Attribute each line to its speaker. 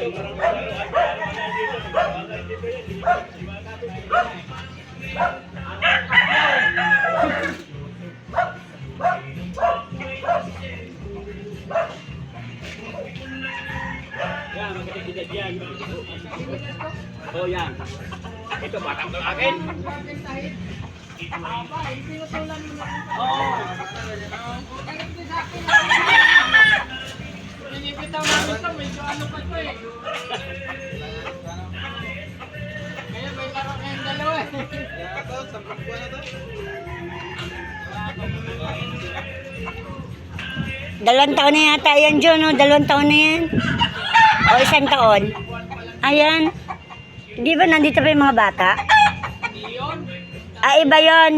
Speaker 1: Yan, magkakita yan. Oh, yan. Ito, batang to akin. Oo.
Speaker 2: Pinipitaw namin ito, medyo ano pa ito eh. Kaya may laro kayong dalawa eh.
Speaker 3: Dalawang taon na yata yan, John, no? 2 taon na yan. O 1 taon. Ayan. Hindi ba nandito pa yung mga bata? Ah, iba yun.